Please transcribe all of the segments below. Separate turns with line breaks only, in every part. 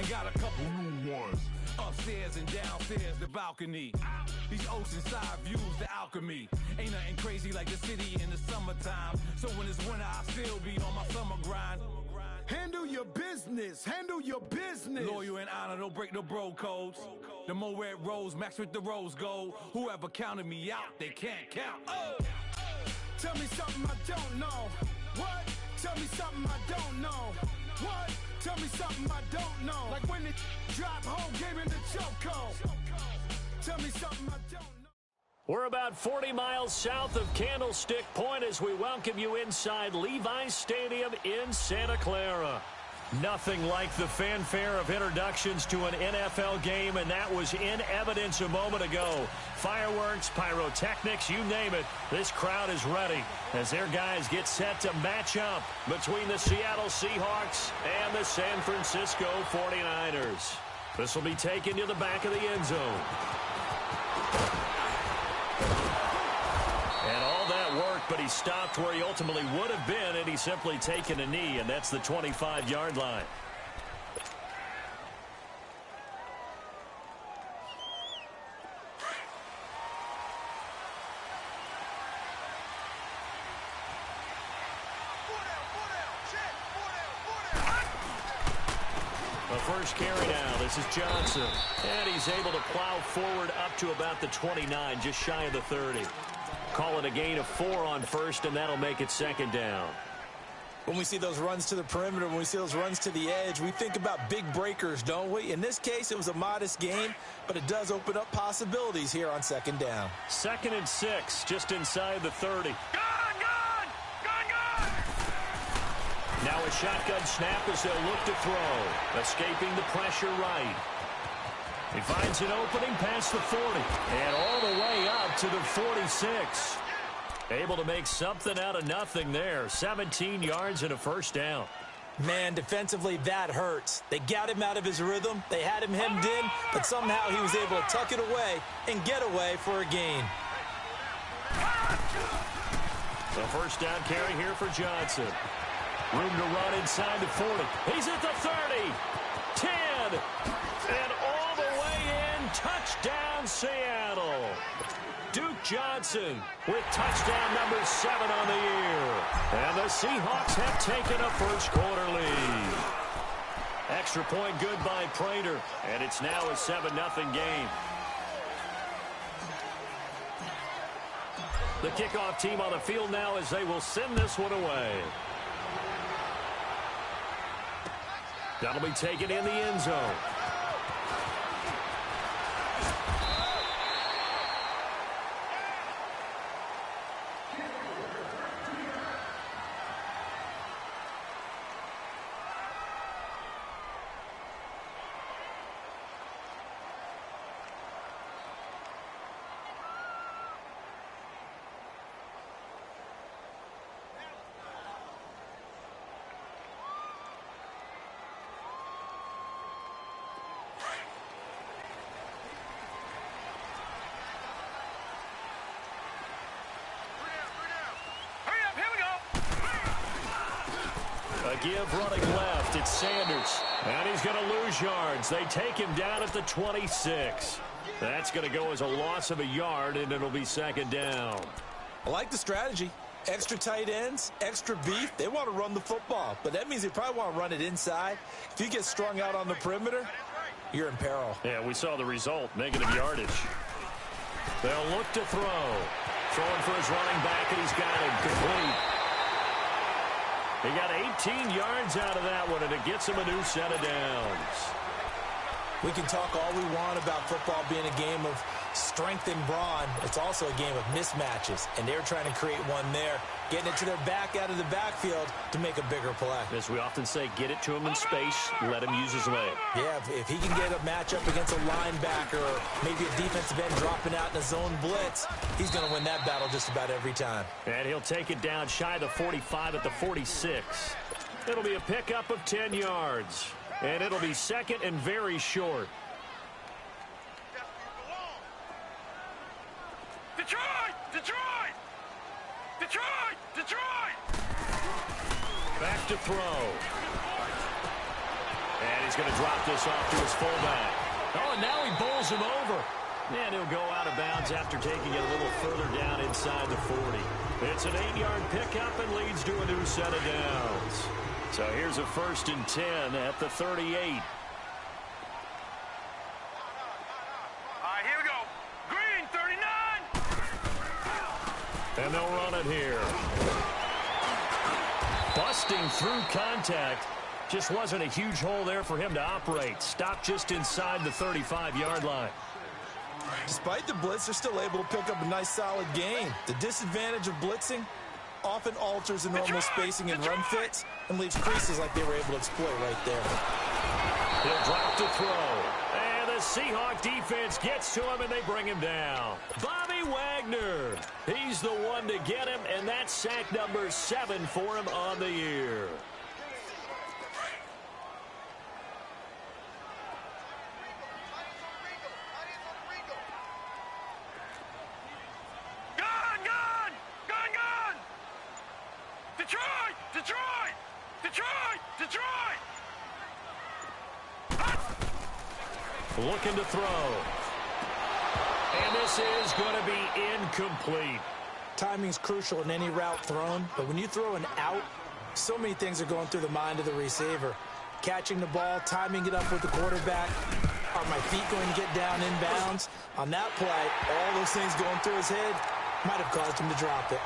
got a couple new ones. Upstairs and downstairs, the balcony. These oceanside views, the alchemy. Ain't nothing crazy like the city in the summertime. So when it's winter, I still be on my summer grind.
Handle your business. Handle your business.
Loyal and honor, don't break no bro codes. The more red rose, max with the rose gold. Whoever counted me out, they can't count. Oh!
Tell me something I don't know. What? Tell me something I don't know. What? Tell me something I don't know. Like when the drop home, gave him the chokehold. Tell me something I don't know.
We're about 40 miles south of Candlestick Point as we welcome you inside Levi's Stadium in Santa Clara. Nothing like the fanfare of introductions to an NFL game, and that was in evidence a moment ago. Fireworks, pyrotechnics, you name it. This crowd is ready as their guys get set to match up between the Seattle Seahawks and the San Francisco 49ers. This will be taken to the back of the end zone. And all that work, but he stopped where he ultimately would have been, and he's simply taken a knee, and that's the 25-yard line. The first carry now. This is Johnson. And he's able to plow forward up to about the 29, just shy of the 30. Call it a gain of 4 on first, and that'll make it second down.
When we see those runs to the perimeter, when we see those runs to the edge, we think about big breakers, don't we? In this case, it was a modest gain, but it does open up possibilities here on second down.
2nd and 6, just inside the 30. Now a shotgun snap as they'll look to throw. Escaping the pressure right. He finds an opening past the 40. And all the way up to the 46. Able to make something out of nothing there. 17 yards and a first down.
Man, defensively, that hurts. They got him out of his rhythm. They had him hemmed in, but somehow he was able to tuck it away and get away for a gain.
The first down carry here for Johnson. Room to run inside the 40. He's at the 30. 10. And all the way in. Touchdown, Seattle. Duke Johnson with touchdown number 7 on the year. And the Seahawks have taken a first quarter lead. Extra point good by Prater. And it's now a 7-0 game. The kickoff team on the field now as they will send this one away. That'll be taken in the end zone. A give running left. It's Sanders. And he's going to lose yards. They take him down at the 26. That's going to go as a loss of a yard, and it'll be second down.
I like the strategy. Extra tight ends, extra beef. They want to run the football, but that means they probably want to run it inside. If you get strung out on the perimeter, you're in peril.
Yeah, we saw the result, negative yardage. They'll look to throw. Throwing for his running back, and he's got it complete. He got 18 yards out of that one, and it gets him a new set of downs.
We can talk all we want about football being a game of strength and brawn. It's also a game of mismatches, and they're trying to create one there, getting it to their back out of the backfield to make a bigger play.
As we often say, get it to him in space, let him use his leg.
Yeah, if he can get a matchup against a linebacker or maybe a defensive end dropping out in a zone blitz, he's going to win that battle just about every time.
And he'll take it down shy of the 45 at the 46. It'll be a pickup of 10 yards. And it'll be second and very short.
Detroit! Detroit! Detroit! Detroit!
Back to throw. And he's going to drop this off to his fullback. Oh, and now he bowls him over. And he'll go out of bounds after taking it a little further down inside the 40. It's an 8-yard pickup and leads to a new set of downs. So here's a 1st and 10 at the 38.
All right, here we go. Green, 39.
And they'll run it here. Busting through contact. Just wasn't a huge hole there for him to operate. Stopped just inside the 35-yard line.
Despite the blitz, they're still able to pick up a nice, solid gain. The disadvantage of blitzing often alters the normal spacing and run fits and leaves creases like they were able to exploit right there.
He'll drop to throw. And the Seahawk defense gets to him, and they bring him down. Bobby Wagner. He's the one to get him, and that's sack number 7 for him on the year. Looking to throw. And this is going to be incomplete.
Timing's crucial in any route thrown, but when you throw an out, so many things are going through the mind of the receiver. Catching the ball, timing it up with the quarterback. Are my feet going to get down inbounds? On that play, all those things going through his head might have caused him to drop it.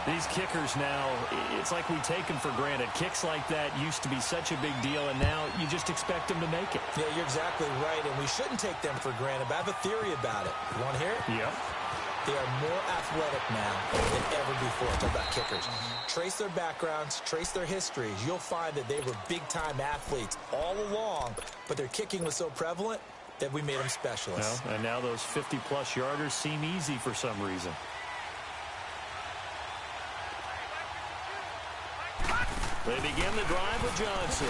These kickers now, it's like we take them for granted. Kicks like that used to be such a big deal, and now you just expect them to make it.
Yeah, you're exactly right, and we shouldn't take them for granted. But I have a theory about it. You want to hear it?
Yep.
They are more athletic now than ever before. Talk about kickers. Trace their backgrounds, trace their histories. You'll find that they were big-time athletes all along, but their kicking was so prevalent that we made them specialists.
Well, and now those 50-plus yarders seem easy for some reason. They begin the drive with Johnson.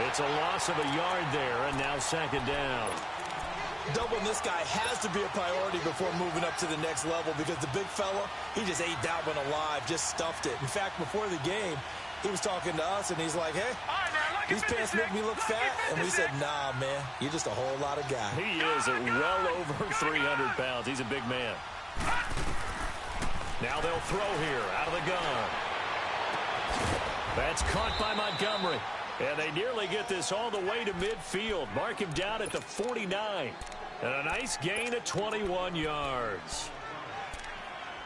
It's a loss of a yard there, and now 2nd down.
Doubling this guy has to be a priority before moving up to the next level because the big fella, he just ate that one alive, just stuffed it. In fact, before the game, he was talking to us, and he's like, hey, these pants make me look fat. And we said, nah, man, you're just a whole lot of guy.
He is well over 300 pounds. He's a big man. Now they'll throw here out of the gun. That's caught by Montgomery. And they nearly get this all the way to midfield. Mark him down at the 49. And a nice gain of 21 yards.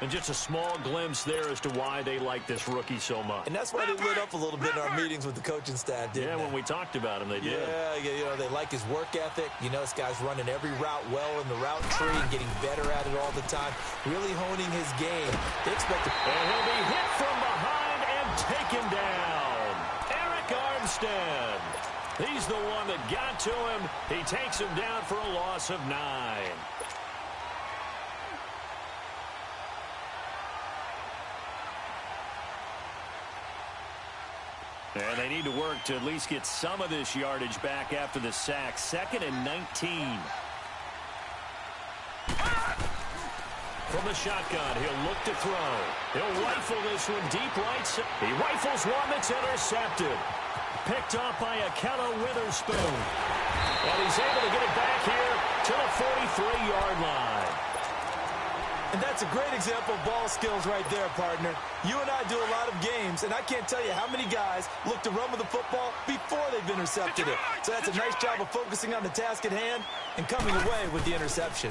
And just a small glimpse there as to why they like this rookie so much.
And that's why they lit up a little bit in our meetings with the coaching staff, didn't they?
When we talked about him, they did.
Yeah, you know, they like his work ethic. You know, this guy's running every route well in the route tree and getting better at it all the time. Really honing his game. They expect to...
And he'll be hit from behind and taken down. Eric Armstead. He's the one that got to him. He takes him down for a loss of 9. And they need to work to at least get some of this yardage back after the sack. 2nd and 19. From the shotgun, he'll look to throw. He'll rifle this one deep right. He rifles one that's intercepted. Picked off by Akello Witherspoon. And he's able to get it back here to the 43-yard line.
And that's a great example of ball skills right there, partner. You and I do a lot of games, and I can't tell you how many guys look to run with the football before they've intercepted it. So that's a nice job of focusing on the task at hand and coming away with the interception.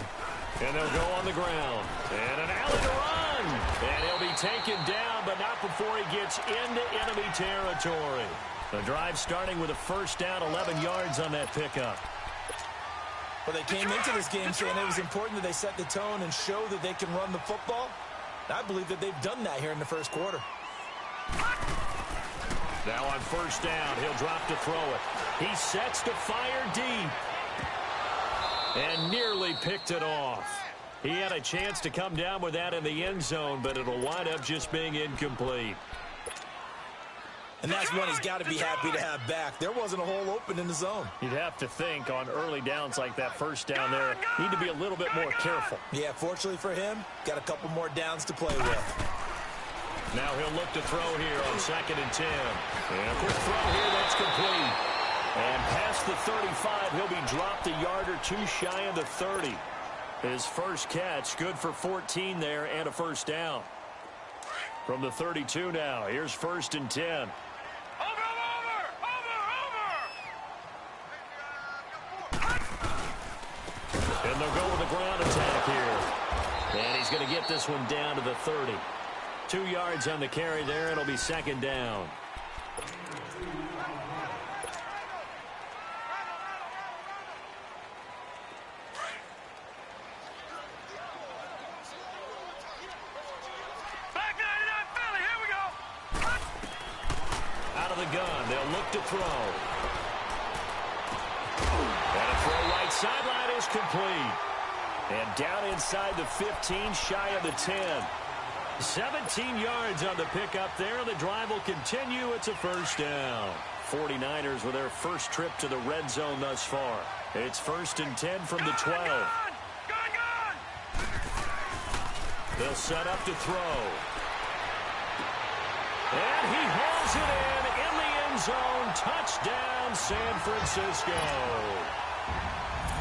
And they'll go on the ground. And an alley to run. And he'll be taken down, but not before he gets into enemy territory. The drive starting with a 1st down, 11 yards on that pickup.
Well, they came into this game saying it was important that they set the tone and show that they can run the football. I believe that they've done that here in the 1st quarter.
Now on 1st down, he'll drop to throw it. He sets to fire deep. And nearly picked it off. He had a chance to come down with that in the end zone, but it'll wind up just being incomplete.
And that's one he's got to be happy to have back. There wasn't a hole open in the zone.
You'd have to think on early downs like that 1st down there, need to be a little bit more careful.
Yeah, fortunately for him, got a couple more downs to play with.
Now he'll look to throw here on 2nd and 10. And a quick throw here that's complete. And past the 35, he'll be dropped a yard or two shy of the 30. His first catch, good for 14 there and a first down. From the 32 now, here's 1st and 10. And they'll go with a ground attack here. And he's going to get this one down to the 30. 2 yards on the carry there. It'll be 2nd down. Out of the gun. They'll look to throw. And a throw right sideline is complete. And down inside the 15, shy of the 10. 17 yards on the pickup there. The drive will continue. It's a first down. 49ers with their first trip to the red zone thus far. It's 1st and 10 from the 12. They'll set up to throw. And he hauls it in the end zone. Touchdown, San Francisco.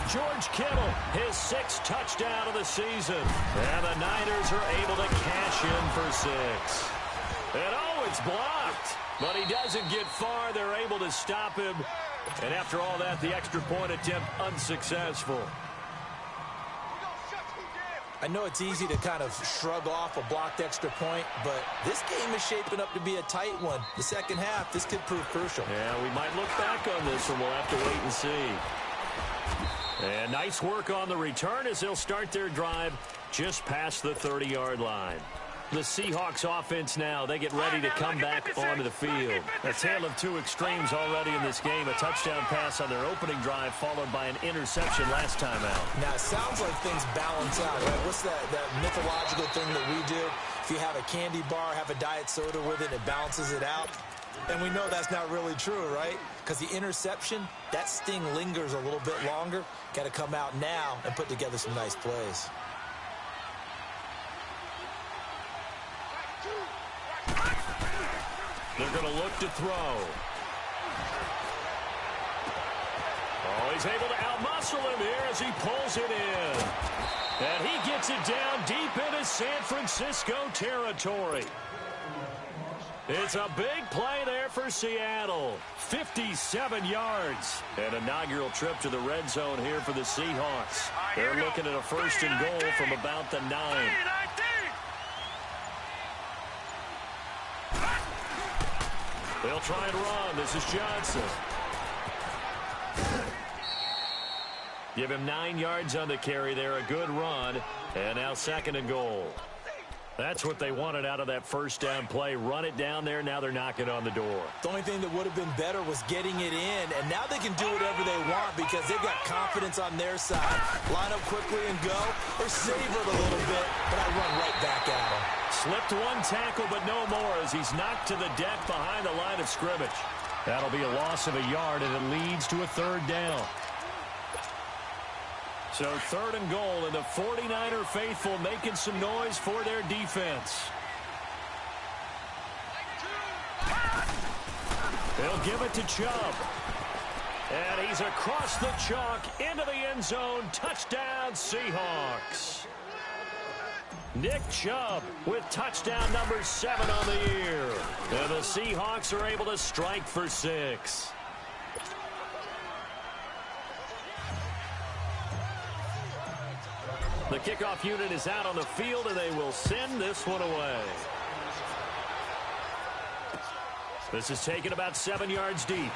George Kittle, his 6th touchdown of the season. And the Niners are able to cash in for 6. And it's blocked. But he doesn't get far. They're able to stop him. And after all that, the extra point attempt unsuccessful.
I know it's easy to kind of shrug off a blocked extra point, but this game is shaping up to be a tight one. The second half, this could prove crucial.
Yeah, we might look back on this, and we'll have to wait and see. And nice work on the return as they'll start their drive just past the 30-yard line. The Seahawks offense now, they get ready to come back onto the field. A tale of two extremes already in this game. A touchdown pass on their opening drive followed by an interception last time out.
Now, it sounds like things balance out, right? What's that mythological thing that we do? If you have a candy bar, have a diet soda with it, it balances it out. And we know that's not really true, right? Because the interception, that sting lingers a little bit longer. Got to come out now and put together some nice plays.
They're going to look to throw. Oh, he's able to outmuscle him here as he pulls it in. And he gets it down deep into San Francisco territory. It's a big play there for Seattle. 57 yards. An inaugural trip to the red zone here for the Seahawks. They're looking at a 1st and goal from about the 9. They'll try and run. This is Johnson. Give him 9 yards on the carry there. A good run. And now 2nd and goal. That's what they wanted out of that first down play. Run it down there. Now they're knocking on the door.
The only thing that would have been better was getting it in. And now they can do whatever they want because they've got confidence on their side. Line up quickly and go. Or savor it a little bit, but I run right back at him.
Slipped one tackle, but no more as he's knocked to the deck behind the line of scrimmage. That'll be a loss of a yard, and it leads to a 3rd down. So 3rd and goal, and the 49er faithful making some noise for their defense. They'll give it to Chubb. And he's across the chalk into the end zone. Touchdown, Seahawks. Nick Chubb with touchdown number 7 on the year. And the Seahawks are able to strike for 6. The kickoff unit is out on the field, and they will send this one away. This is taken about 7 yards deep.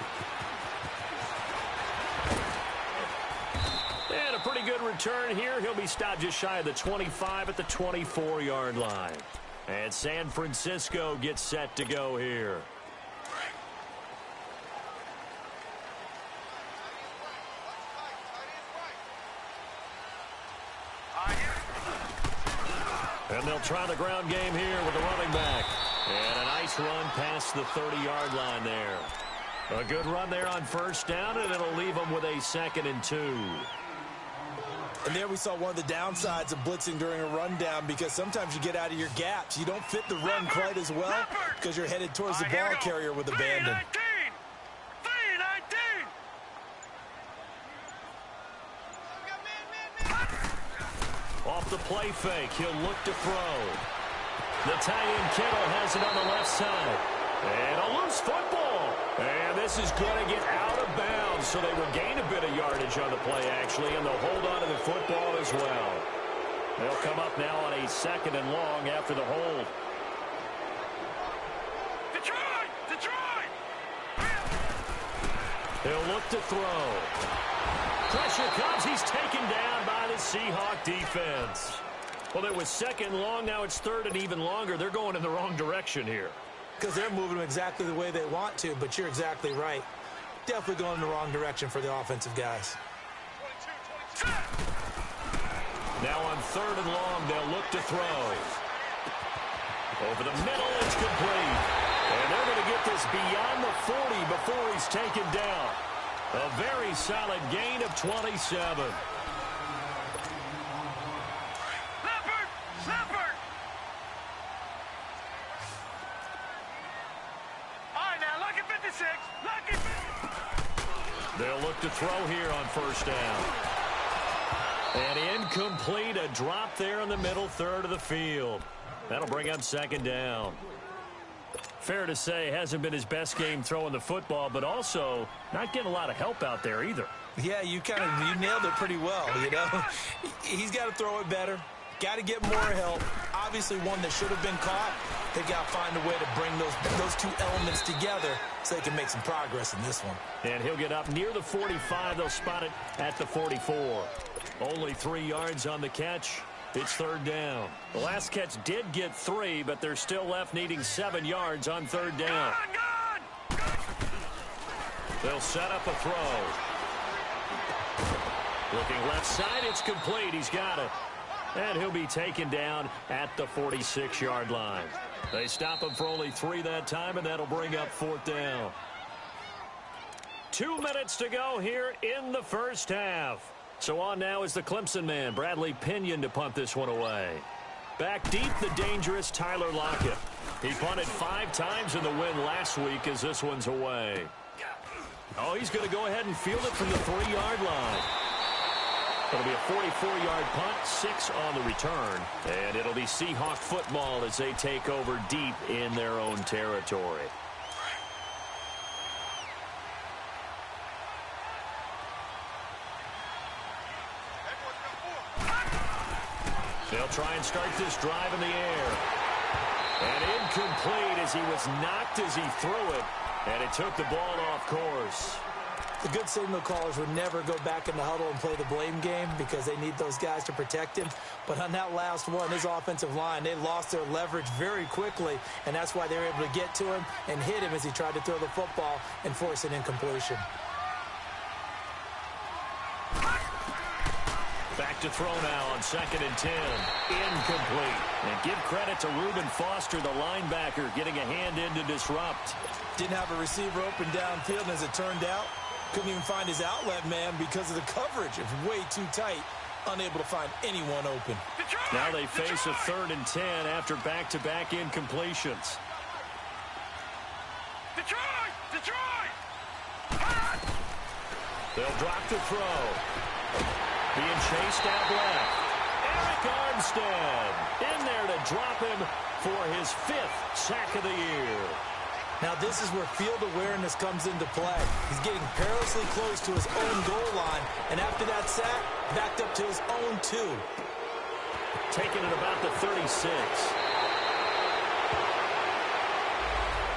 And a pretty good return here. He'll be stopped just shy of the 25 at the 24-yard line. And San Francisco gets set to go here. And they'll try the ground game here with the running back. And a nice run past the 30-yard line there. A good run there on 1st down, and it'll leave them with a 2nd and 2.
And there we saw one of the downsides of blitzing during a rundown, because sometimes you get out of your gaps. You don't fit the run quite as well because you're headed towards the ball carrier with abandon.
Off the play fake, he'll look to throw. The tight end Kittle has it on the left side. And a loose football. And this is going to get out of bounds, so they will gain a bit of yardage on the play, actually, and they'll hold on to the football as well. They'll come up now on a 2nd and long after the hold. Detroit! He'll look to throw. Pressure comes. He's taken down by the Seahawk defense. Well, it was 2nd long. Now it's 3rd and even longer. They're going in the wrong direction here.
Because they're moving them exactly the way they want to, but you're exactly right. Definitely going in the wrong direction for the offensive guys.
Now on 3rd and long, they'll look to throw. Over the middle, it's complete. And they're going to get this beyond the 40 before he's taken down. A very solid gain of 27.
Leopard! All right, now, lucky 56. Lucky 56.
They'll look to throw here on 1st down. And incomplete, a drop there in the middle 3rd of the field. That'll bring up 2nd down. Fair to say, hasn't been his best game throwing the football, but also not getting a lot of help out there either.
Yeah, you nailed it pretty well, you know. He's got to throw it better. Got to get more help. Obviously, one that should have been caught. They've got to find a way to bring those two elements together so they can make some progress in this one.
And he'll get up near the 45. They'll spot it at the 44. Only 3 yards on the catch. It's 3rd down. The last catch did get 3, but they're still left needing 7 yards on 3rd down. They'll set up a throw. Looking left side, it's complete. He's got it. And he'll be taken down at the 46-yard line. They stop him for only 3 that time, and that'll bring up 4th down. 2 minutes to go here in the 1st half. So on now is the Clemson man, Bradley Pinion, to punt this one away. Back deep, the dangerous Tyler Lockett. He punted 5 times in the win last week as this one's away. Oh, he's going to go ahead and field it from the 3-yard line. It'll be a 44-yard punt, 6 on the return. And it'll be Seahawk football as they take over deep in their own territory. They'll try and start this drive in the air. And incomplete as he was knocked as he threw it. And it took the ball off course.
The good signal callers would never go back in the huddle and play the blame game because they need those guys to protect him. But on that last one, his offensive line, they lost their leverage very quickly, and that's why they were able to get to him and hit him as he tried to throw the football and force an incompletion.
Back to throw now on 2nd and 10. Incomplete. And give credit to Reuben Foster, the linebacker, getting a hand in to disrupt.
Didn't have a receiver open downfield, and as it turned out, couldn't even find his outlet man because of the coverage. It was way too tight, unable to find anyone open.
Now they face a 3rd and 10 after back-to-back incompletions.
Detroit!
They'll drop to throw. Being chased out left. Eric Armstead in there to drop him for his 5th sack of the year.
Now this is where field awareness comes into play. He's getting perilously close to his own goal line, and after that sack, backed up to his own 2.
Taking it about the 36.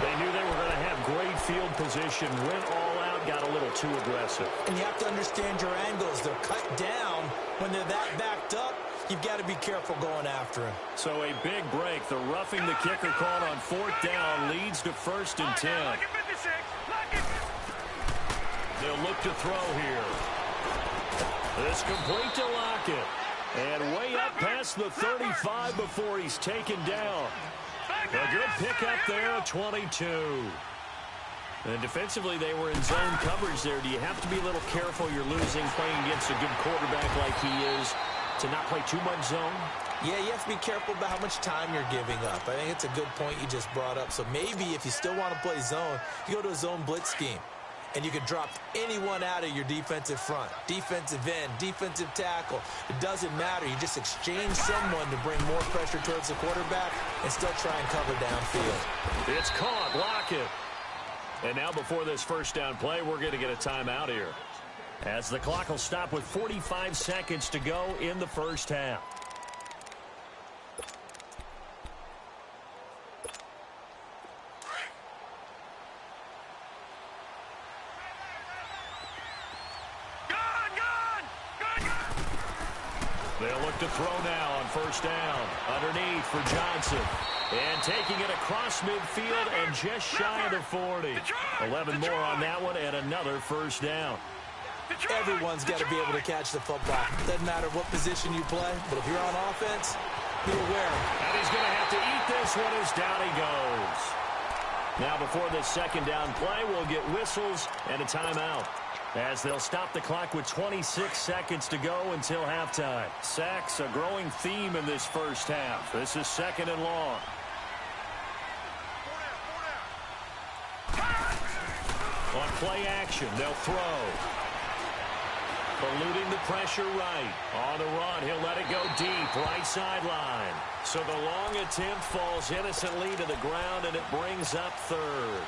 They knew they were going to have great field position, went all out, got a little too aggressive.
And you have to understand your angles. They're cut down. When they're that backed up, you've got to be careful going after him.
So a big break. The roughing the kicker called on 4th down leads to 1st and 10. They'll look to throw here. This complete to Lockett. And way up past the 35 before he's taken down. A good pickup there at 22. And defensively, they were in zone coverage there. Do you have to be a little careful you're losing playing against a good quarterback like he is to not play too much zone?
Yeah, you have to be careful about how much time you're giving up. I think it's a good point you just brought up. So maybe if you still want to play zone, you go to a zone blitz scheme. And you can drop anyone out of your defensive front, defensive end, defensive tackle. It doesn't matter. You just exchange someone to bring more pressure towards the quarterback and still try and cover downfield.
It's caught. Lock it. And now before this first down play, we're going to get a timeout here, as the clock will stop with 45 seconds to go in the first half. They'll look to throw now on first down. Underneath for Johnson. And taking it across midfield and just shy of the 40. 11 more on that one and another first down.
Everyone's got to be able to catch the football. Doesn't matter what position you play, but if you're on offense, be aware.
And he's going to have to eat this one as down he goes. Now before this second down play, we'll get whistles and a timeout, as they'll stop the clock with 26 seconds to go until halftime. Sacks, a growing theme in this first half. This is second and long. On play action, they'll throw. Eluding the pressure right. On the run, he'll let it go deep, right sideline. So the long attempt falls innocently to the ground, and it brings up third.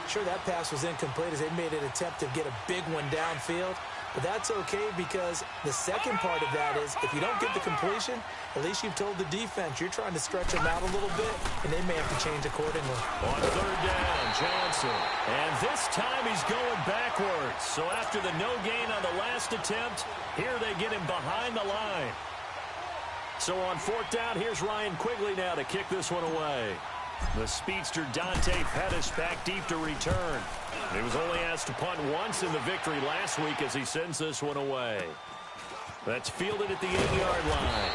Sure, that pass was incomplete as they made an attempt to get a big one downfield. But that's okay, because the second part of that is if you don't get the completion, at least you've told the defense you're trying to stretch them out a little bit, and they may have to change accordingly.
On third down, Johnson. And this time he's going backwards. So after the no gain on the last attempt, here they get him behind the line. So on fourth down, here's Ryan Quigley now to kick this one away. The speedster Dante Pettis back deep to return. He was only asked to punt once in the victory last week as he sends this one away. That's fielded at the 8-yard line.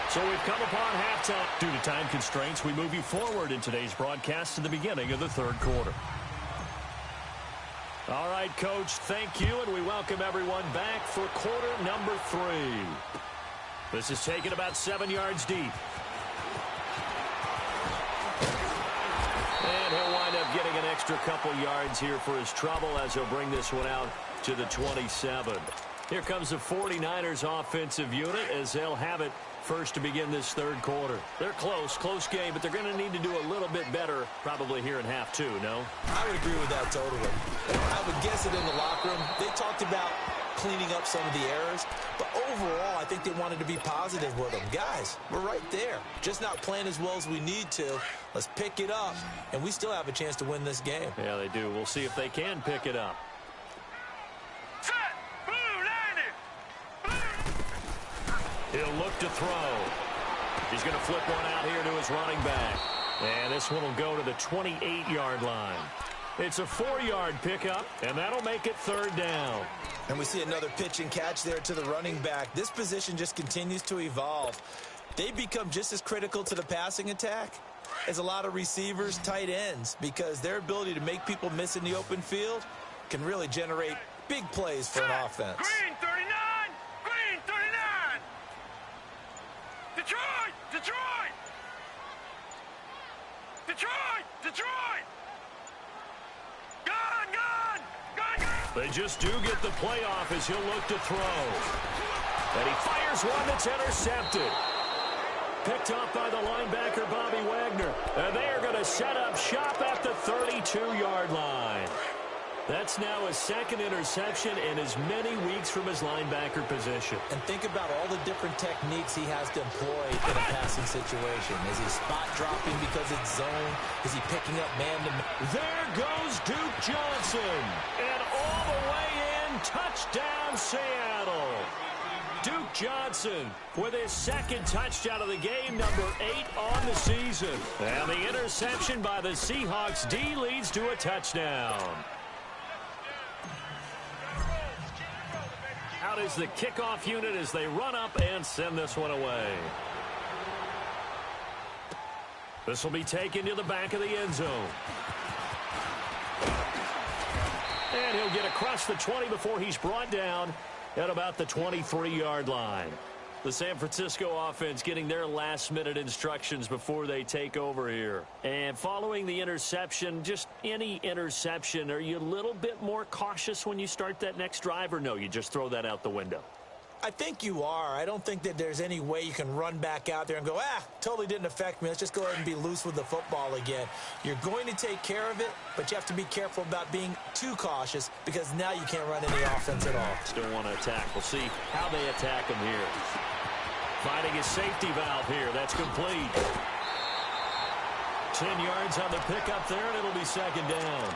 So we've come upon halftime. Due to time constraints, we move you forward in today's broadcast to the beginning of the third quarter. All right, Coach, thank you, and we welcome everyone back for quarter number 3. This is taken about 7 yards deep. And he'll wind up getting an extra couple yards here for his trouble as he'll bring this one out to the 27. Here comes the 49ers offensive unit as they'll have it first to begin this third quarter. They're close game, but they're going to need to do a little bit better probably here in half 2, no?
I would agree with that totally. I would guess it in the locker room. They talked about cleaning up some of the errors, but overall I think they wanted to be positive with them. Guys, we're right there, just not playing as well as we need to. Let's pick it up, and we still have a chance to win this game.
Yeah, they do. We'll see if they can pick it up.
Set! Blue,
He'll look to throw. He's going to flip one out here to his running back, and this one will go to the 28-yard line. It's a 4-yard pickup, and that'll make it third down.
And we see another pitch and catch there to the running back. This position just continues to evolve. They become just as critical to the passing attack as a lot of receivers, tight ends, because their ability to make people miss in the open field can really generate big plays for an offense.
Green 39! Green 39! Detroit! Detroit! Detroit! Detroit! Gun! Gun! Gun! Gun!
They just do get the playoff as he'll look to throw. And he fires one that's intercepted. Picked off by the linebacker, Bobby Wagner. And they are going to set up shop at the 32-yard line. That's now his second interception in as many weeks from his linebacker position.
And think about all the different techniques he has to employ in a passing situation. Is he spot dropping because it's zone? Is he picking up man-to-man?
There goes Duke Johnson. And all the way in, touchdown Seattle. Duke Johnson with his second touchdown of the game, number 8 on the season. And the interception by the Seahawks D leads to a touchdown. Out is the kickoff unit as they run up and send this one away. This will be taken to the back of the end zone. And he'll get across the 20 before he's brought down at about the 23-yard line. The San Francisco offense getting their last-minute instructions before they take over here. And following the interception, just any interception, are you a little bit more cautious when you start that next drive, or no, you just throw that out the window?
I think you are. I don't think that there's any way you can run back out there and go, totally didn't affect me. Let's just go ahead and be loose with the football again. You're going to take care of it, but you have to be careful about being too cautious because now you can't run any offense at all.
Still want to attack. We'll see how they attack him here. Finding his safety valve here. That's complete. 10 yards on the pickup there, and it'll be second down.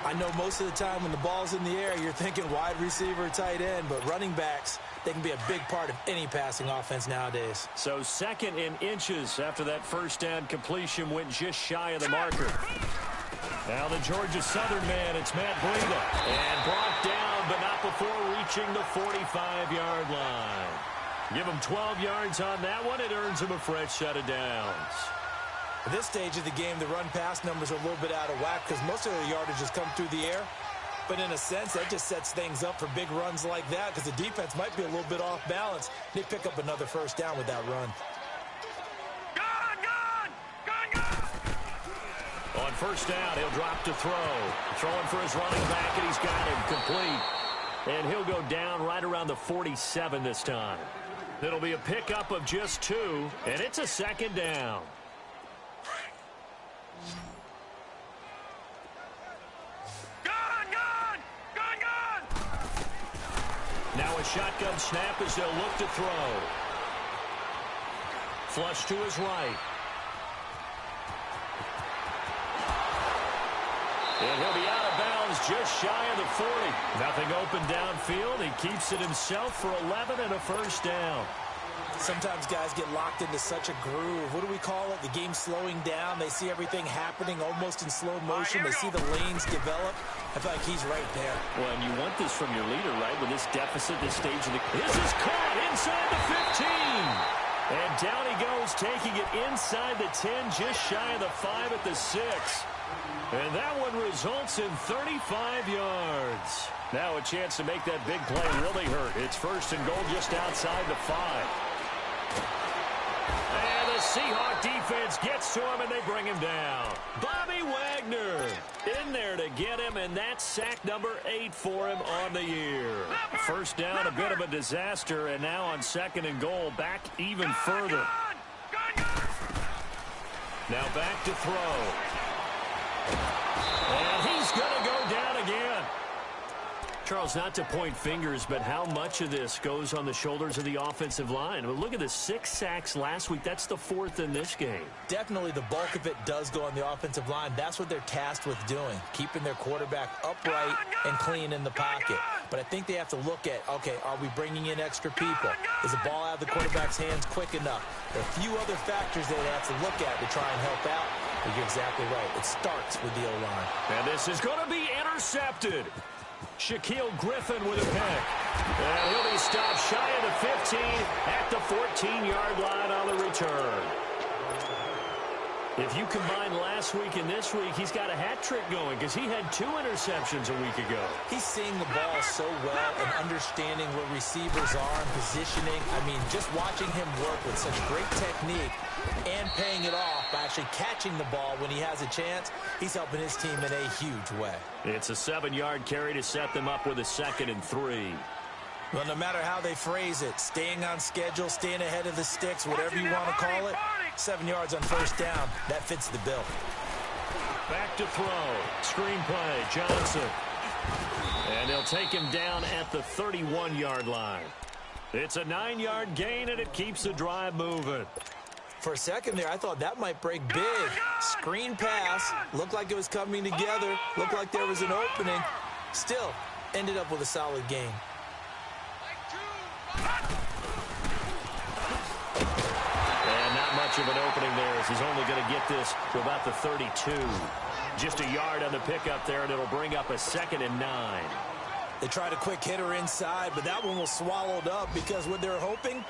I know most of the time when the ball's in the air, you're thinking wide receiver, tight end, but running backs, they can be a big part of any passing offense nowadays.
So second in inches after that first down completion went just shy of the marker. Now the Georgia Southern man, it's Matt Breida. And brought down, but not before reaching the 45-yard line. Give him 12 yards on that one. It earns him a fresh set of downs.
At this stage of the game, the run-pass numbers are a little bit out of whack because most of the yardage has come through the air. But in a sense, that just sets things up for big runs like that because the defense might be a little bit off balance. They pick up another first down with that run.
On first down, he'll drop to throw. Throwing for his running back, and he's got him complete. And he'll go down right around the 47 this time. It'll be a pickup of just 2, and it's a second down. Now a shotgun snap as they'll look to throw. Flush to his right. And he'll be out of bounds just shy of the 40. Nothing open downfield. He keeps it himself for 11 and a first down.
Sometimes guys get locked into such a groove. What do we call it? The game slowing down. They see everything happening almost in slow motion. They see the lanes develop. I feel like he's right there.
Well, and you want this from your leader, right? With this deficit, this stage of the... This is caught inside the 15. And down he goes, taking it inside the 10, just shy of the 5 at the 6. And that one results in 35 yards. Now a chance to make that big play really hurt. It's first and goal just outside the 5. And the Seahawk defense gets to him, and they bring him down. Bobby Wagner in there to get him, and that's sack number 8 for him on the year. First down, a bit of a disaster, and now on second and goal, back even further. Now back to throw. And he's going to go down again. Charles, not to point fingers, but how much of this goes on the shoulders of the offensive line? I mean, look at the 6 sacks last week. That's the 4th in this game.
Definitely the bulk of it does go on the offensive line. That's what they're tasked with doing, keeping their quarterback upright and clean in the pocket. But I think they have to look at, okay, are we bringing in extra people? Is the ball out of the quarterback's hands quick enough? There are a few other factors they have to look at to try and help out. But you're exactly right. It starts with the O-line.
And this is going to be intercepted. Shaquille Griffin with a pick. And he'll be stopped shy of the 15 at the 14-yard line on the return. If you combine last week and this week, he's got a hat trick going because he had 2 interceptions a week ago.
He's seeing the ball so well and understanding where receivers are and positioning. I mean, just watching him work with such great technique and paying it off by actually catching the ball when he has a chance, he's helping his team in a huge way. It's a 7-yard carry to set them up with a 2nd and 3. Well, no matter how they phrase it, staying on schedule, staying ahead of the sticks, whatever you want to call it, 7 yards on first down, that fits the bill.
Back to throw. Screen play, Johnson. And they'll take him down at the 31-yard line. It's a 9-yard gain, and it keeps the drive moving. For a second there, I thought that might break big. Screen pass, looked like it was coming together, looked like there was an opening. Still, ended up with a solid gain. And not much of an opening there as he's only going to get this to about the 32. Just a yard on the pickup there, and it'll bring up a 2nd and 9.
They tried a quick hitter inside, but that one was swallowed up because what they're hoping,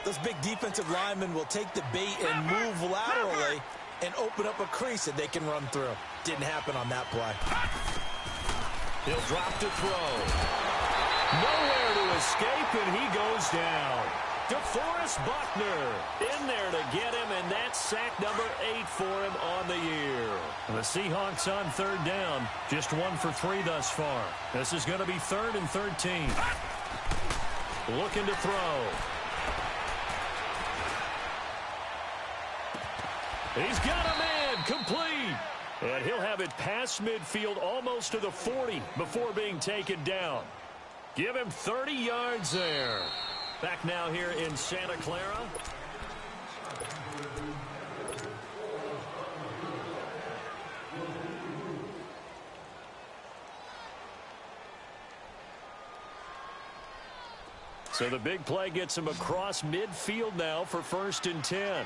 those big defensive linemen will take the bait and move laterally and open up a crease that they can run through. Didn't happen on that play.
He'll drop to throw. Nowhere to escape, and he goes down. DeForest Buckner in there to get him, and that's sack number 8 for him on the year. The Seahawks on third down, just 1 for 3 thus far. This is going to be 3rd and 13. Looking to throw. He's got a man, complete. And he'll have it past midfield almost to the 40 before being taken down. Give him 30 yards there. Back now here in Santa Clara. So the big play gets him across midfield now for 1st and 10.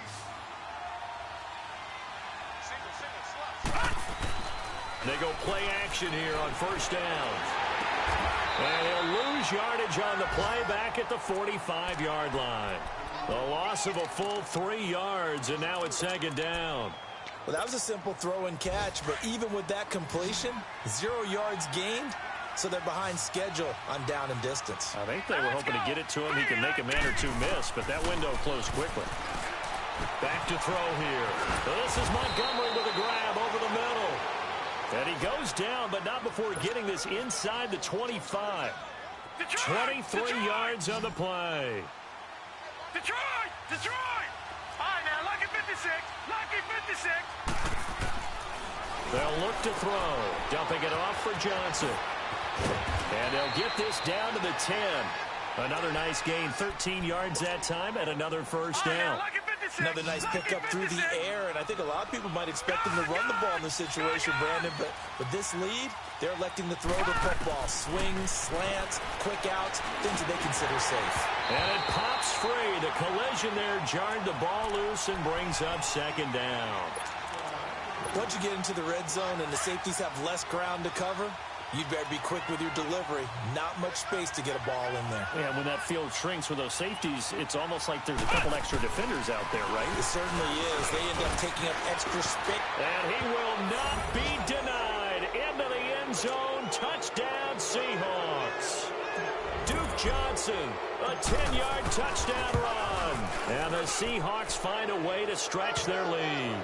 They go play action here on 1st down. And he'll lose yardage on the play back at the 45-yard line. The loss of a full 3 yards, and now it's 2nd down.
Well, that was a simple throw and catch, but even with that completion, 0 yards gained, so they're behind schedule on down and distance.
I think they were hoping to get it to him. He can make a man or two miss, but that window closed quickly. Back to throw here. This is Montgomery with a grab over the middle. And he goes down, but not before getting this inside the 25. 23 yards on the play.
Detroit! Detroit! All right, now, lucky 56. Lucky 56.
They'll look to throw. Dumping it off for Johnson. And they'll get this down to the 10. Another nice gain, 13 yards that time, and another 1st down.
Another nice pickup through the air, and I think a lot of people might expect them to run the ball in this situation, Brandon, but with this lead, they're electing to throw the football. Swings, slants, quick outs, things that they consider safe.
And it pops free. The collision there jarred the ball loose and brings up 2nd down.
Once you get into the red zone and the safeties have less ground to cover, you'd better be quick with your delivery. Not much space to get a ball in there.
Yeah, when that field shrinks with those safeties, it's almost like there's a couple extra defenders out there, right?
It certainly is. They end up taking up extra space.
And he will not be denied. Into the end zone. Touchdown, Seahawks. Duke Johnson, a 10-yard touchdown run. And the Seahawks find a way to stretch their lead.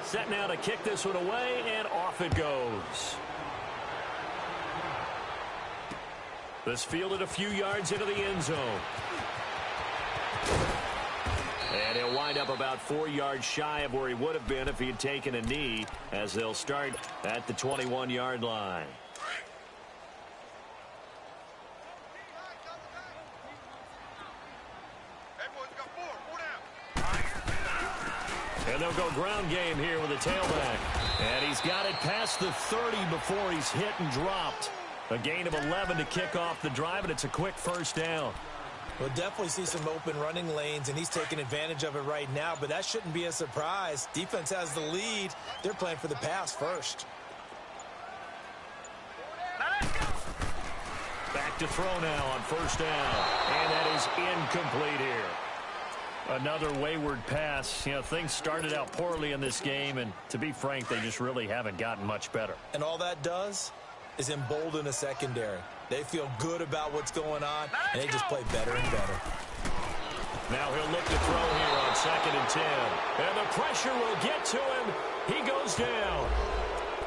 Set now to kick this one away, and off it goes. This fielded a few yards into the end zone. And he'll wind up about 4 yards shy of where he would have been if he had taken a knee, as they'll start at the 21-yard line. And they'll go ground game here with a tailback. And he's got it past the 30 before he's hit and dropped. A gain of 11 to kick off the drive, and it's a quick 1st down.
We'll definitely see some open running lanes, and he's taking advantage of it right now, but that shouldn't be a surprise. Defense has the lead. They're playing for the pass first.
Back to throw now on 1st down. And that is incomplete here. Another wayward pass. You know, things started out poorly in this game, and to be frank, they just really haven't gotten much better.
And all that does is embolden a secondary. They feel good about what's going on, and they just play better and better.
Now he'll look to throw here on 2nd and 10. And the pressure will get to him. He goes down.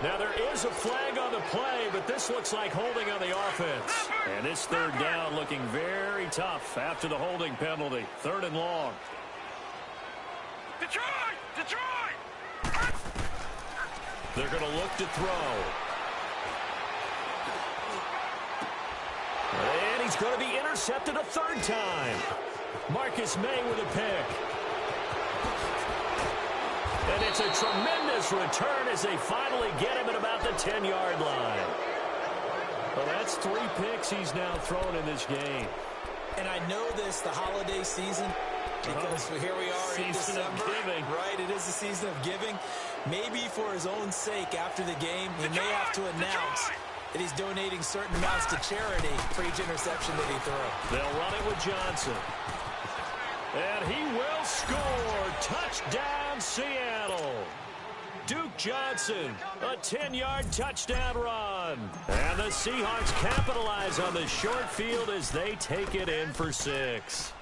Now there is a flag on the play, but this looks like holding on the offense. And this 3rd down looking very tough after the holding penalty. 3rd and long.
Detroit! Detroit!
They're going to look to throw. And he's going to be intercepted a 3rd time. Marcus May with a pick. And it's a tremendous return as they finally get him at about the 10-yard line. Well, that's 3 picks he's now thrown in this game.
And I know this, the holiday season, because here we are in December. Right, it is the season of giving. Maybe for his own sake after the game, he may have to announce that he's donating certain amounts to charity for each interception that he throws.
They'll run it with Johnson. And he will score. Touchdown, Seattle. Duke Johnson, a 10-yard touchdown run. And the Seahawks capitalize on the short field as they take it in for 6.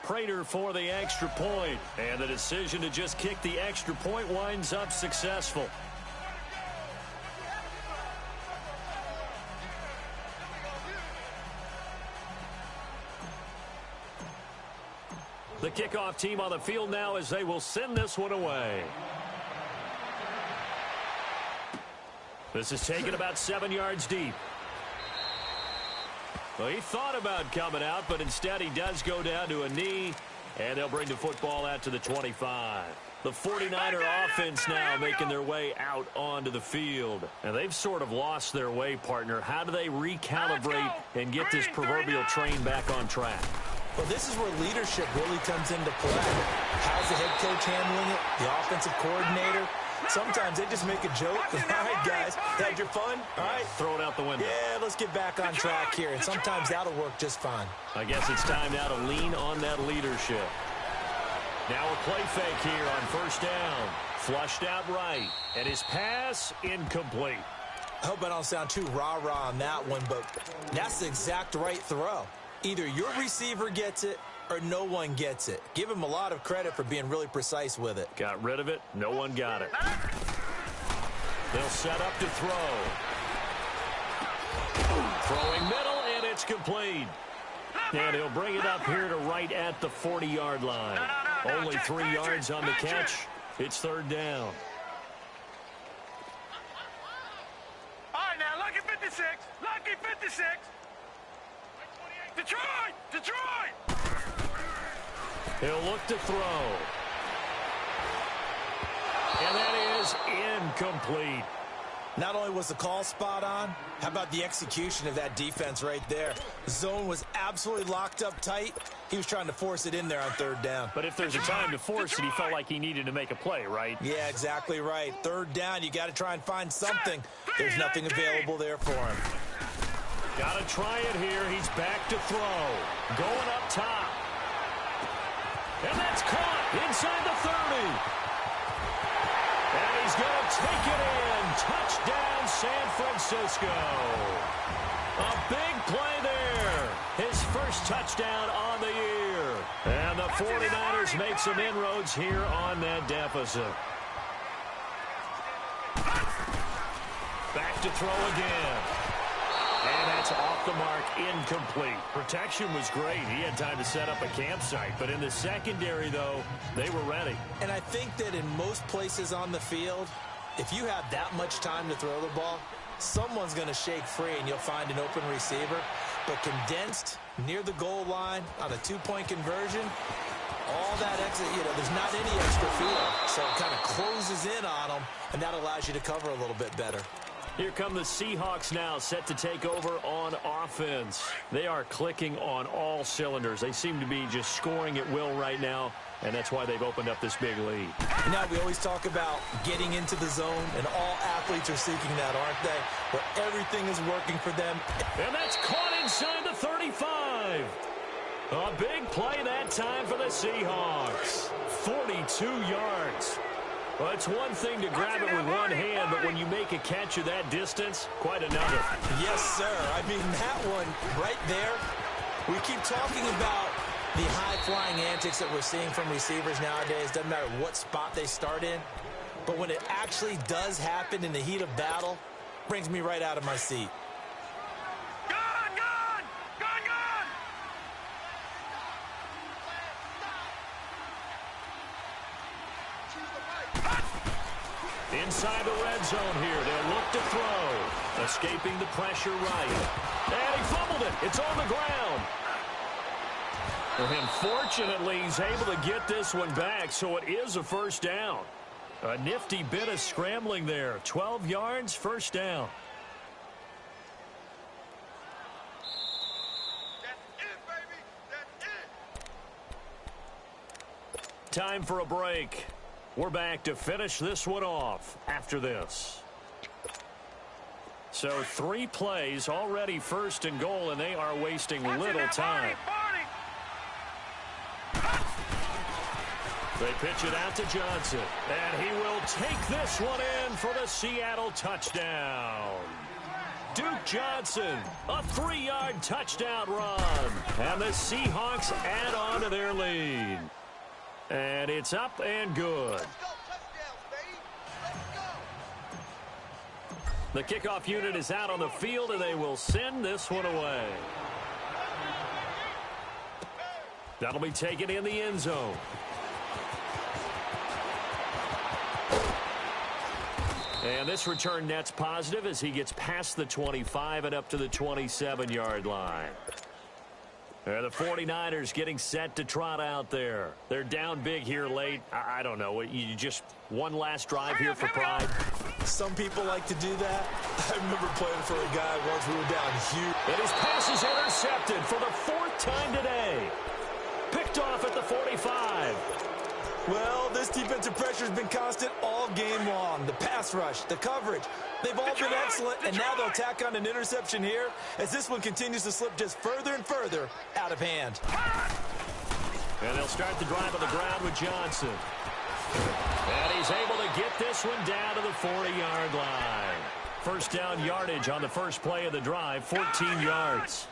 Prater for the extra point. And the decision to just kick the extra point winds up successful. The kickoff team on the field now as they will send this one away. This is taken about 7 yards deep. Well, he thought about coming out, but instead he does go down to a knee, and they'll bring the football out to the 25. The 49er offense now making their way out onto the field. And they've sort of lost their way, partner. How do they recalibrate and get this proverbial train back on track?
Well, this is where leadership really comes into play. How's the head coach handling it? The offensive coordinator? Sometimes they just make a joke. All right, guys, had your fun? All right.
Throw it out the window.
Yeah, let's get back on track here. And sometimes that'll work just fine.
I guess it's time now to lean on that leadership. Now a play fake here on first down. Flushed out right. And his pass incomplete.
I hope I don't sound too rah-rah on that one, but that's the exact right throw. Either your receiver gets it or no one gets it. Give him a lot of credit for being really precise with it.
Got rid of it. No one got it. They'll set up to throw. Throwing middle, and it's complete. And he'll bring it up here to right at the 40-yard line. Only 3 yards on the catch. It's third down.
All right, now, lucky 56. Lucky 56. Detroit! Detroit!
He'll look to throw. And that is incomplete.
Not only was the call spot on, how about the execution of that defense right there? The zone was absolutely locked up tight. He was trying to force it in there on third down.
But if there's a time to force it, he felt like he needed to make a play, right?
Yeah, exactly right. Third down, you got to try and find something. There's nothing available there for him.
Got to try it here. He's back to throw. Going up top. And that's caught inside the 30. And he's going to take it in. Touchdown, San Francisco. A big play there. His first touchdown on the year. And the 49ers make some inroads here on that deficit. Back to throw again. And that's off the mark, incomplete. Protection was great. He had time to set up a campsite. But in the secondary, though, they were ready.
And I think that in most places on the field, if you have that much time to throw the ball, someone's going to shake free and you'll find an open receiver. But condensed, near the goal line, on a two-point conversion, all that exit, there's not any extra field. So it kind of closes in on them, and that allows you to cover a little bit better.
Here come the Seahawks now, set to take over on offense. They are clicking on all cylinders. They seem to be just scoring at will right now, and that's why they've opened up this big lead.
Now, we always talk about getting into the zone, and all athletes are seeking that, aren't they? Where everything is working for them.
And that's caught inside the 35. A big play that time for the Seahawks. 42 yards. Well, it's one thing to grab it with one hand, but when you make a catch of that distance, quite another.
Yes, sir. I mean, that one right there, we keep talking about the high-flying antics that we're seeing from receivers nowadays. Doesn't matter what spot they start in. But when it actually does happen in the heat of battle, brings me right out of my seat.
Inside the red zone here. They'll look to throw. Escaping the pressure right. And he fumbled it. It's on the ground. And fortunately, he's able to get this one back, so it is a first down. A nifty bit of scrambling there. 12 yards, first down.
That's it, baby. That's it.
Time for a break. We're back to finish this one off after this. So 3 plays already first and goal, and they are wasting little time. They pitch it out to Johnson, and he will take this one in for the Seattle touchdown. Duke Johnson, a 3-yard touchdown run, and the Seahawks add on to their lead. And it's up and good. The kickoff unit is out on the field, and they will send this one away. That'll be taken in the end zone. And this return net's positive as he gets past the 25 and up to the 27-yard line. The 49ers getting set to trot out there. They're down big here late. I don't know. You just one last drive here for pride.
Some people like to do that. I remember playing for a guy once we were down huge.
And his pass is intercepted for the 4th time today. Picked off at the 45.
Well, this defensive pressure has been constant all game long. The pass rush, the coverage, they've all been excellent, and now they'll tack on an interception here as this one continues to slip just further and further out of hand.
And they'll start the drive on the ground with Johnson. And he's able to get this one down to the 40-yard line. First down yardage on the first play of the drive, 14 yards.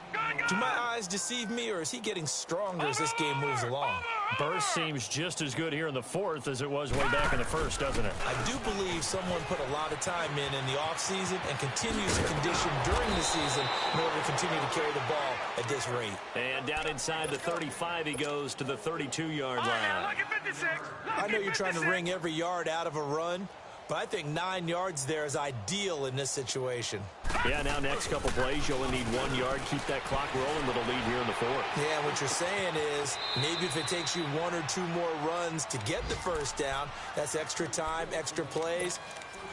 Do my eyes deceive me, or is he getting stronger as this game moves along?
Burst seems just as good here in the 4th as it was way back in the 1st, doesn't it?
I do believe someone put a lot of time in the offseason and continues to condition during the season in order to continue to carry the ball at this rate.
And down inside the 35, he goes to the 32-yard line.
I know you're trying to wring every yard out of a run, but I think 9 yards there is ideal in this situation.
Yeah, now next couple plays, you only need 1 yard. Keep that clock rolling with a lead here in the 4th.
Yeah, what you're saying is maybe if it takes you 1 or 2 more runs to get the first down, that's extra time, extra plays.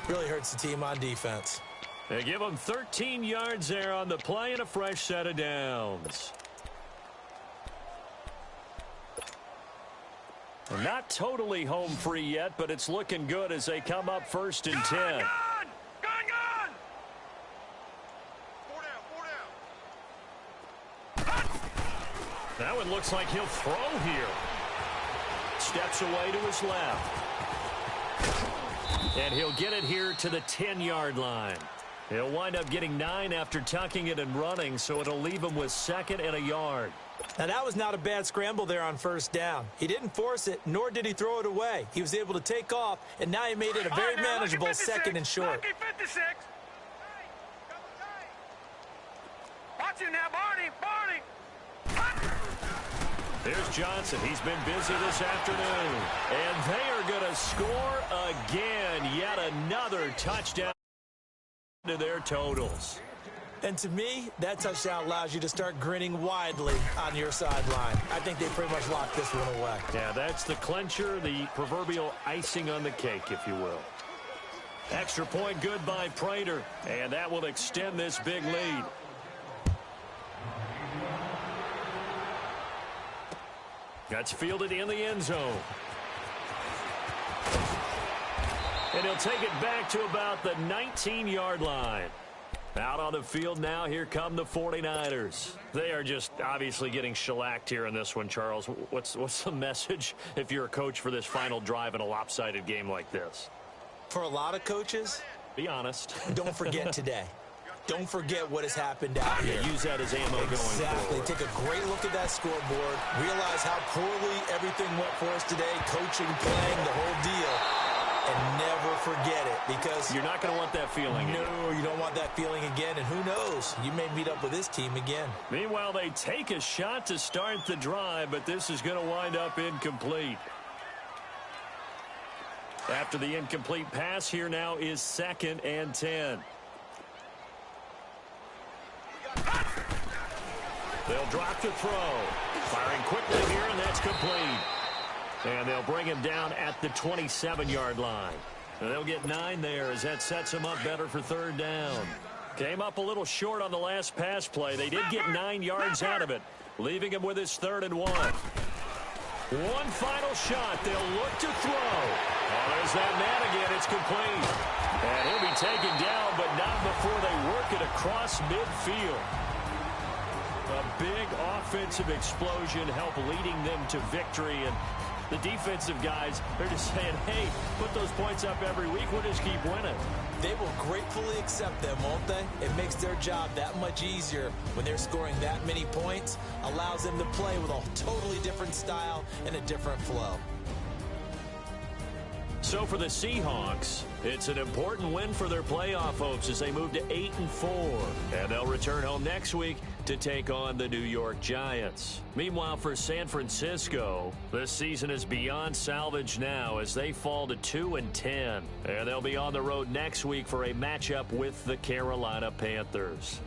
Really hurts the team on defense.
They give them 13 yards there on the play and a fresh set of downs. Not totally home free yet, but it's looking good as they come up 1st and 10. That one looks like he'll throw here. Steps away to his left. And he'll get it here to the 10-yard line. He'll wind up getting 9 after tucking it and running, so it'll leave him with 2nd and a yard.
Now, that was not a bad scramble there on first down. He didn't force it, nor did he throw it away. He was able to take off, and now he made it a very manageable 2nd and short.
Watch him now, Barney.
Here's Johnson. He's been busy this afternoon. And they are going to score again. Yet another touchdown to their totals.
And to me, that touchdown allows you to start grinning widely on your sideline. I think they pretty much locked this one away.
Yeah, that's the clincher, the proverbial icing on the cake, if you will. Extra point good by Prater, and that will extend this big lead. That's fielded in the end zone. And he'll take it back to about the 19-yard line. Out on the field now, here come the 49ers. They are just obviously getting shellacked here in this one, Charles. What's the message if you're a coach for this final drive in a lopsided game like this?
For a lot of coaches,
be honest.
Don't forget today. Don't forget what has happened out here.
Use that as ammo going forward.
Exactly. Take a great look at that scoreboard. Realize how poorly everything went for us today. Coaching, playing, the whole deal. And never forget it, because
you're not going to want that feeling again.
No, you don't want that feeling again, and who knows, you may meet up with this team again.
Meanwhile, they take a shot to start the drive, but this is going to wind up incomplete. After the incomplete pass, here now is 2nd and 10. They'll drop to throw. Firing quickly here, and that's complete. And they'll bring him down at the 27-yard line. And they'll get 9 there as that sets him up better for 3rd down. Came up a little short on the last pass play. They did get 9 yards out of it, leaving him with his 3rd and 1. One final shot. They'll look to throw. Oh, there's that man again. It's complete. And he'll be taken down, but not before they work it across midfield. A big offensive explosion helped leading them to victory. And the defensive guys, they're just saying, hey, put those points up every week. We'll just keep winning.
They will gratefully accept them, won't they? It makes their job that much easier when they're scoring that many points. Allows them to play with a totally different style and a different flow.
So for the Seahawks, it's an important win for their playoff hopes as they move to 8-4. And they'll return home next week to take on the New York Giants. Meanwhile, for San Francisco, this season is beyond salvage now as they fall to 2-10. And they'll be on the road next week for a matchup with the Carolina Panthers.